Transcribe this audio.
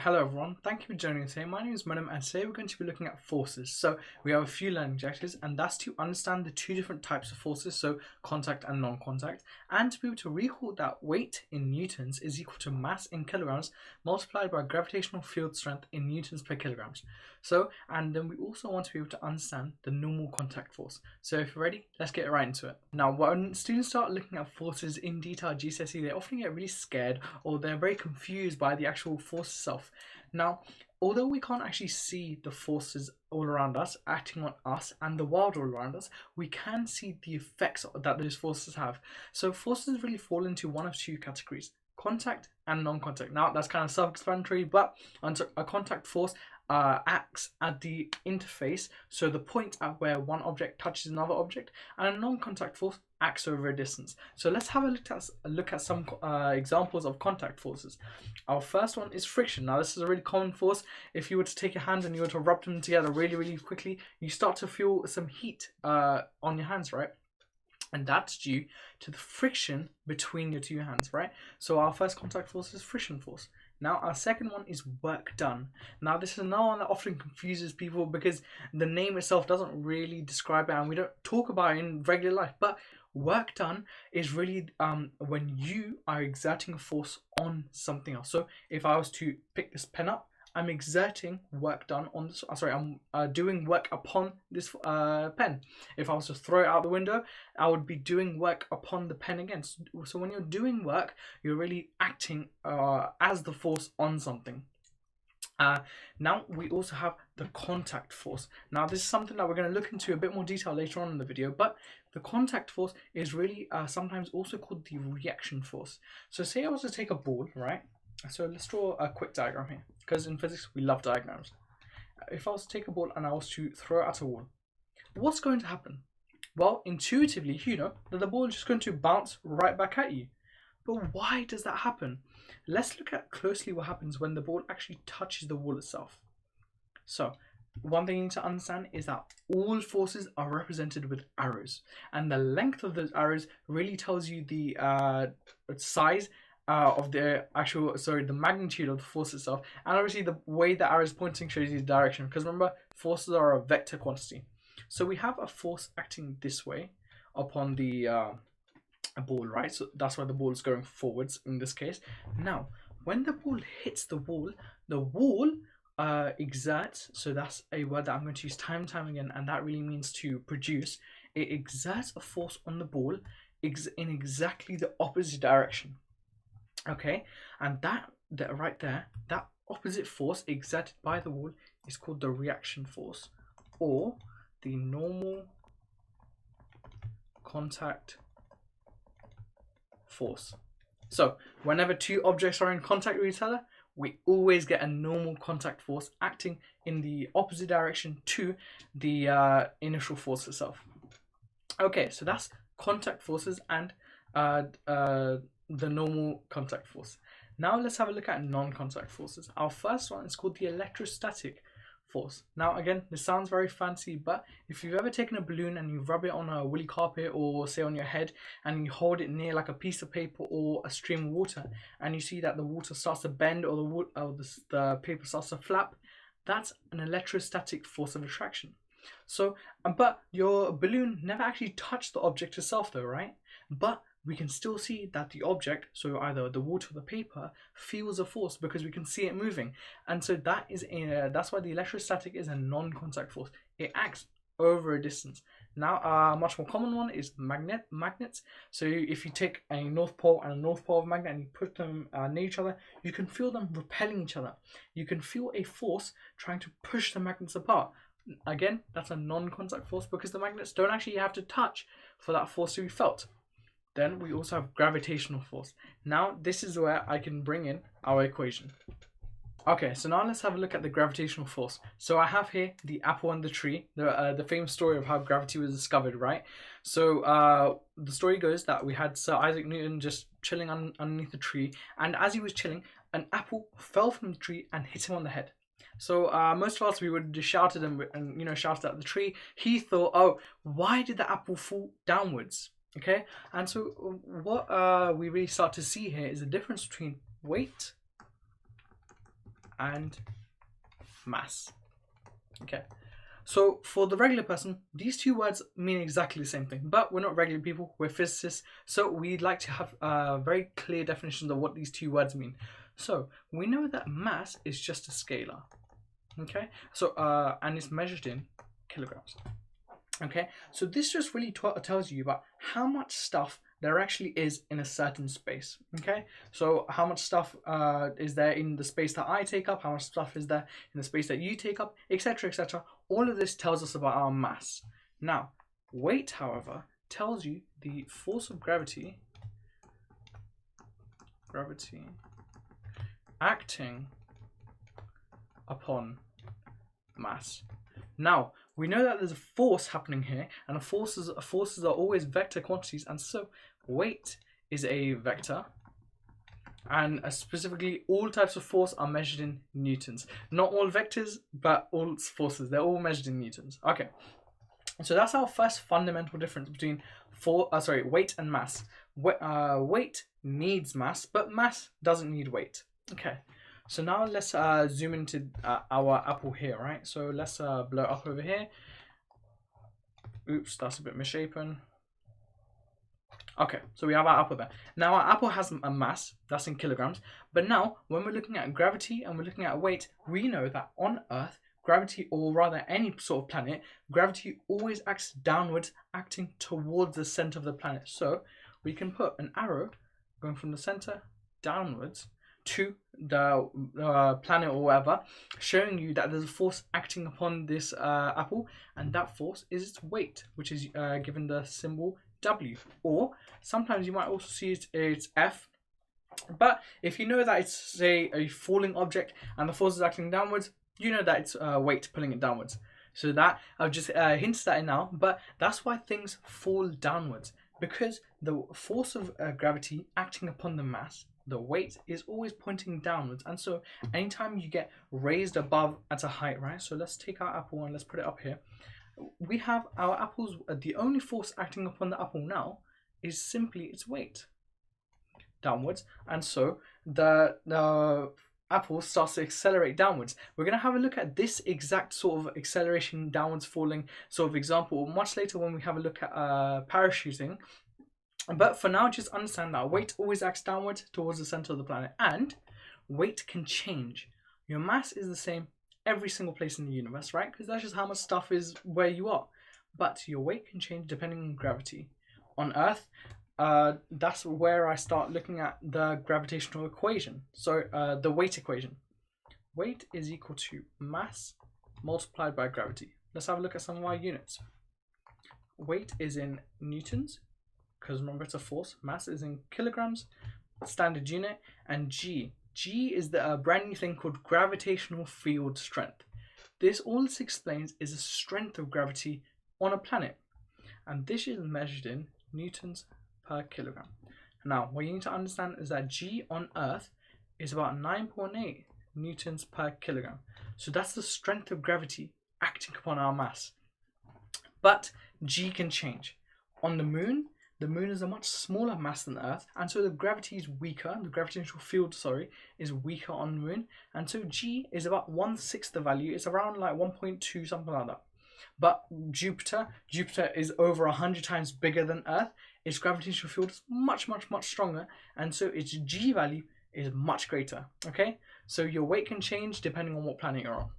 Hello everyone, thank you for joining us today. My name is Madam and today we're going to be looking at forces. So we have a few learning objectives and that's to understand the two different types of forces, so contact and non-contact, and to be able to recall that weight in newtons is equal to mass in kilograms multiplied by gravitational field strength in newtons per kilograms. And then we also want to be able to understand the normal contact force. So if you're ready, let's get right into it. Now when students start looking at forces in detail at GCSE, they often get really scared or they're very confused by the actual force itself. Now, although we can't actually see the forces all around us acting on us and the world all around us, we can see the effects that those forces have. So forces really fall into one of two categories: contact and non-contact. Now that's kind of self-explanatory, but a contact force acts at the interface, so the point at where one object touches another object, and a non-contact force acts over a distance. So let's have a look at some examples of contact forces. Our first one is friction. Now this is a really common force. If you were to take your hands and you were to rub them together really quickly, you start to feel some heat on your hands, right? And that's due to the friction between your two hands, right? So our first contact force is friction force. Now our second one is work done. Now this is another one that often confuses people because the name itself doesn't really describe it and we don't talk about it in regular life. But work done is really when you are exerting a force on something else. So if I was to pick this pen up, I'm exerting work done on this. I'm doing work upon this pen. If I was to throw it out the window, I would be doing work upon the pen again. So when you're doing work, you're really acting as the force on something. Now we also have the contact force. Now this is something that we're going to look into a bit more detail later on in the video, but the contact force is really sometimes also called the reaction force. So say I was to take a ball, right? So let's draw a quick diagram here, because in physics we love diagrams. If I was to take a ball and I was to throw it at a wall, what's going to happen? Well, intuitively, you know that the ball is just going to bounce right back at you. But why does that happen? Let's look at closely what happens when the ball actually touches the wall itself. So one thing you need to understand is that all forces are represented with arrows, and the length of those arrows really tells you the size of the the magnitude of the force itself, and obviously the way the arrow is pointing shows you the direction, because remember, forces are a vector quantity. So we have a force acting this way upon the ball, right? So that's why the ball is going forwards in this case. Now when the ball hits the wall exerts, so that's a word that I'm going to use time and time again, and that really means to produce. It exerts a force on the ball in exactly the opposite direction. Okay, and that right there, that opposite force exerted by the wall is called the reaction force, or the normal contact force. So whenever two objects are in contact with each other, we always get a normal contact force acting in the opposite direction to the initial force itself. Okay, so that's contact forces and the normal contact force. Now let's have a look at non-contact forces. Our first one is called the electrostatic force. Now again, this sounds very fancy, but if you've ever taken a balloon and you rub it on a woolly carpet or say on your head and you hold it near like a piece of paper or a stream of water, and you see that the water starts to bend or the paper starts to flap, that's an electrostatic force of attraction. So but your balloon never actually touched the object itself though, right? But we can still see that the object, so either the water or the paper, feels a force because we can see it moving. And so that's why the electrostatic is a non-contact force. It acts over a distance. Now a much more common one is magnets. So if you take a north pole and a north pole of magnet and you put them near each other, you can feel them repelling each other. You can feel a force trying to push the magnets apart. Again, that's a non-contact force because the magnets don't actually have to touch for that force to be felt. Then we also have gravitational force. Now this is where I can bring in our equation. Okay, so now let's have a look at the gravitational force. So I have here the apple and the tree, the famous story of how gravity was discovered, right? So the story goes that we had Sir Isaac Newton just chilling underneath the tree, and as he was chilling, an apple fell from the tree and hit him on the head. So most of us, we would have just shouted and shouted at the tree. He thought, oh, why did the apple fall downwards? Okay, and so what we really start to see here is the difference between weight and mass. Okay. So for the regular person, these two words mean exactly the same thing, but we're not regular people, we're physicists, so we'd like to have very clear definitions of what these two words mean. So we know that mass is just a scalar, okay? So and it's measured in kilograms. Okay, so this just really tells you about how much stuff there actually is in a certain space. Okay, so how much stuff is there in the space that I take up, how much stuff is there in the space that you take up, etc., etc. All of this tells us about our mass. Now, weight, however, tells you the force of gravity acting upon mass. Now, we know that there's a force happening here, and forces are always vector quantities, and so weight is a vector, and specifically all types of force are measured in newtons. Not all vectors, but all forces, they're all measured in newtons. Okay, so that's our first fundamental difference between weight and mass. Weight needs mass, but mass doesn't need weight. Okay. So now let's zoom into our apple here, right? So let's blow up over here. Oops, that's a bit misshapen. Okay, so we have our apple there. Now our apple has a mass, that's in kilograms. But now when we're looking at gravity and we're looking at weight, we know that on Earth, gravity, or rather any sort of planet, gravity always acts downwards, acting towards the center of the planet. So we can put an arrow going from the center downwards to the planet or whatever, showing you that there's a force acting upon this apple, and that force is its weight, which is given the symbol W, or sometimes you might also see it's F. But if you know that it's, say, a falling object and the force is acting downwards, you know that it's weight pulling it downwards. So that I've just hinted that in now, but that's why things fall downwards, because the force of gravity acting upon the mass, the weight, is always pointing downwards. And so anytime you get raised above at a height, right? So let's take our apple and let's put it up here. We have our apples, the only force acting upon the apple now is simply its weight downwards. And so the apple starts to accelerate downwards. We're going to have a look at this exact sort of acceleration downwards falling sort of example much later when we have a look at parachuting. But for now, just understand that weight always acts downwards towards the center of the planet, and weight can change. Your mass is the same every single place in the universe, right? Because that's just how much stuff is where you are. But your weight can change depending on gravity. On Earth, that's where I start looking at the gravitational equation. So the weight equation. Weight is equal to mass multiplied by gravity. Let's have a look at some of our units. Weight is in newtons, because remember it's a force. Mass is in kilograms, standard unit, and G. G is the brand new thing called gravitational field strength. All this explains is the strength of gravity on a planet, and this is measured in newtons per kilogram. Now, what you need to understand is that G on Earth is about 9.8 newtons per kilogram. So that's the strength of gravity acting upon our mass. But G can change. On the moon is a much smaller mass than Earth, and so the gravity is weaker. The gravitational field, is weaker on the moon, and so G is about 1/6 the value. It's around like 1.2, something like that. But Jupiter is over 100 times bigger than Earth. Its gravitational field is much, much, much stronger, and so its G value is much greater. Okay, so your weight can change depending on what planet you're on.